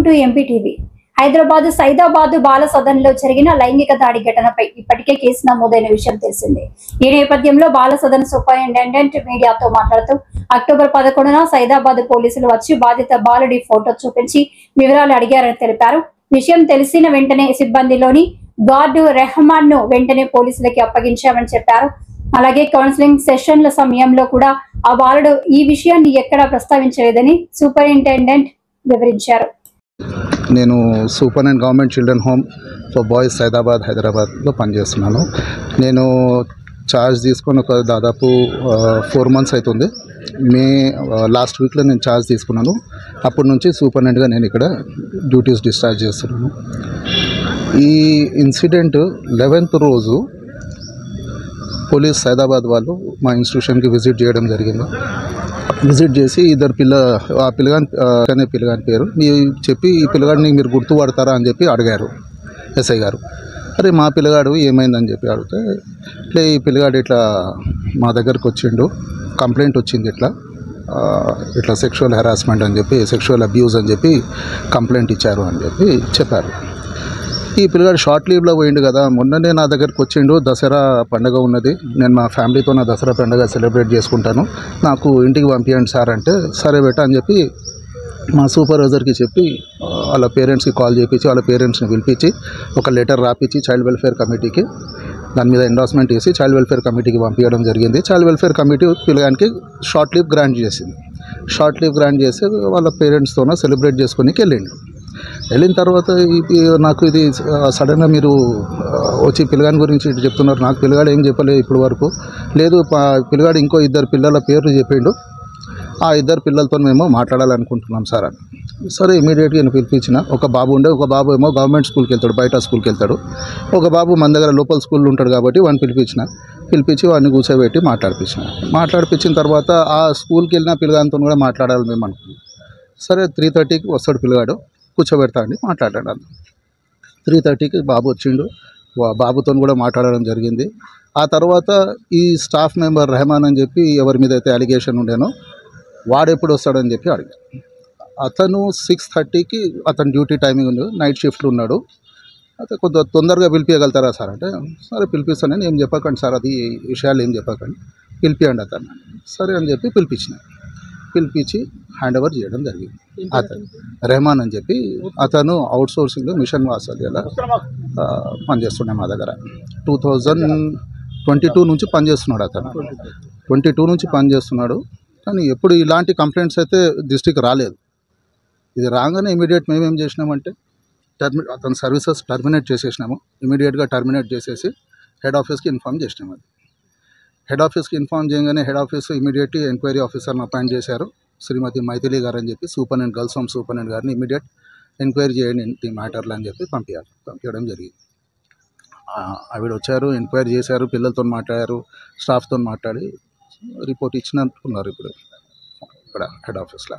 To ఎంపీటీవీ. Hyderabad Saidabad బాల సదన్లో జరిగిన లైంగిక దాడి ఘటనపై ఇప్పటికే కేసు నమోదైన విషయం తెలిసిందే. ఈ నేపథ్యంలో బాల సదన్ సూపరింటెండెంట్ మీడియాతో మాట్లాడుతూ అక్టోబర్ 11న సైదాబాద్ పోలీసులు వచ్చి బాధిత బాలుడి ఫోటో చూపించి వివరాలు అడిగారని తెలిపారు. విషయం తెలిసిన వెంటనే సిబ్బందిలోని గార్డు రెహమాన్ ను వెంటనే పోలీసులకి అప్పగించామని చెప్పారు. అలాగే కౌన్సిలింగ్ సెషన్ల సమయంలో కూడా ఆ బాలుడు ఈ విషయాన్ని ఎక్కడా ప్రస్తావించలేదని సూపరింటెండెంట్ వివరించారు. నేను superintendent government children home for boys Saidabad హైదరాబాద్లో పనిచేస్తున్నాను. నేను ఛార్జ్ తీసుకొని ఒక దాదాపు 4 months అవుతుంది. లాస్ట్ వీక్లో నేను ఛార్జ్ తీసుకున్నాను. అప్పటి నుంచి సూపరింటెండెంట్గా నేను ఇక్కడ డ్యూటీస్ డిశ్చార్జ్ చేస్తున్నాను. ఈ ఇన్సిడెంట్ 11th రోజు పోలీస్ సైదాబాద్ వాళ్ళు మా ఇన్స్టిట్యూషన్కి విజిట్ చేయడం జరిగింది. విజిట్ చేసి ఆ పిల్లగాని పేరు చెప్పి ఈ పిల్లగాడిని మీరు గుర్తుపడతారా అని చెప్పి అడిగారు ఎస్ఐ గారు. అరే మా పిల్లగాడు ఏమైందని చెప్పి అడిగితే ఇట్లా ఈ పిల్లగాడు ఇట్లా మా దగ్గరకు వచ్చిండు, కంప్లైంట్ వచ్చింది ఇట్లా సెక్షువల్ హెరాస్మెంట్ అని చెప్పి, సెక్షువల్ అబ్యూజ్ అని చెప్పి కంప్లైంట్ ఇచ్చారు అని చెప్పి చెప్పారు. ఈ పిల్లగాడు షార్ట్ లీవ్లో పోయిండు కదా, మొన్ననే నా దగ్గరికి వచ్చిండు, దసరా పండుగ ఉన్నది, నేను మా ఫ్యామిలీతో నా దసరా పండుగ సెలబ్రేట్ చేసుకుంటాను, నాకు ఇంటికి పంపించండి సార్ అంటే సరే బెట అని చెప్పి మా సూపర్వైజర్కి చెప్పి వాళ్ళ పేరెంట్స్కి కాల్ చేయించి వాళ్ళ పేరెంట్స్ని పిలిపించి ఒక లెటర్ రాపించి చైల్డ్ వెల్ఫేర్ కమిటీకి దాని మీద ఎండార్స్మెంట్ చేసి చైల్డ్ వెల్ఫేర్ కమిటీకి పంపించడం జరిగింది. చైల్డ్ వెల్ఫేర్ కమిటీ పిల్లగానికి షార్ట్ లీవ్ గ్రాంట్ చేసింది. షార్ట్ లీవ్ గ్రాంట్ చేసి వాళ్ళ పేరెంట్స్తోనే సెలబ్రేట్ చేసుకునికి వెళ్ళిన తర్వాత నాకు ఇది సడన్గా మీరు వచ్చి పిల్లగాని గురించి చెప్తున్నారు. నాకు పిల్లగాడు ఏం చెప్పలేదు ఇప్పుడు వరకు. లేదు పిల్లగాడు ఇంకో 2 పిల్లల పేర్లు చెప్పిండు, ఆ 2 పిల్లలతో మేము మాట్లాడాలనుకుంటున్నాం సార్ అని. సరే ఇమీడియట్గా నేను పిలిపించిన. ఒక బాబు ఒక బాబు ఏమో గవర్నమెంట్ స్కూల్కి వెళ్తాడు, బయట స్కూల్కి వెళ్తాడు. ఒక బాబు మన దగ్గర లోకల్ స్కూల్లో ఉంటాడు కాబట్టి వాడిని పిలిపించి వాడిని కూర్చోబెట్టి మాట్లాడిపించిన తర్వాత ఆ స్కూల్కి వెళ్ళిన పిల్లగానితో కూడా మాట్లాడాలి మేము అనుకున్నాం. సరే 3:30కి వస్తాడు పిల్లగాడు, కూర్చోబెడతా అండి మాట్లాడాడు. 3:30కి బాబు వచ్చిండు, బాబుతో కూడా మాట్లాడడం జరిగింది. ఆ తర్వాత ఈ స్టాఫ్ మెంబర్ రెహమాన్ అని చెప్పి ఎవరి మీద అయితే అలిగేషన్ ఉండేనో వాడు ఎప్పుడు వస్తాడని చెప్పి అడిగాడు. అతను 6:30కి అతను డ్యూటీ టైమింగ్ ఉంది, నైట్ షిఫ్ట్లో ఉన్నాడు. అయితే కొంత తొందరగా పిలిపించగలుగుతారా సార్ అంటే సరే పిలిపిస్తానని ఏం చెప్పకండి సార్, అది విషయాలు ఏం చెప్పకండి, పిలిపియండి అతను. సరే అని చెప్పి పిలిపించి హ్యాండ్ ఓవర్ చేయడం జరిగింది. అతను రెహమాన్ అని చెప్పి అతను అవుట్సోర్సింగ్లో మిషన్ వాసల్యాల పనిచేస్తుండే మా దగ్గర. 2022 నుంచి పనిచేస్తున్నాడు అతను. 22 నుంచి పనిచేస్తున్నాడు. కానీ ఎప్పుడు ఇలాంటి కంప్లైంట్స్ అయితే దృష్టికి రాలేదు. ఇది రాగానే ఇమీడియట్ మేమేం చేసినామంటే అతని సర్వీసెస్ టర్మినేట్ చేసేసినాము. ఇమీడియట్గా టర్మినేట్ చేసేసి హెడ్ ఆఫీస్కి ఇన్ఫామ్ చేసినాము. అది హెడ్ ఆఫీస్కి ఇన్ఫామ్ చేయగానే హెడ్ ఆఫీస్ ఇమీడియట్లీ ఎంక్వైరీ ఆఫీసర్ని అపాయింట్ చేశారు, శ్రీమతి మైథిలి గారు అని చెప్పి, సూపరింటెండెంట్ గర్ల్స్ హోమ్ సూపరింటెండెంట్ గారిని ఇమీడియట్ ఎంక్వైరీ చేయండి ఈ మ్యాటర్లు అని చెప్పి పంపించడం జరిగింది. ఆవిడ వచ్చారు, ఎంక్వైరీ చేశారు, పిల్లలతో మాట్లాడారు, స్టాఫ్తో మాట్లాడి రిపోర్ట్ ఇచ్చినట్టున్నారు ఇప్పుడు ఇక్కడ హెడ్ ఆఫీస్లో.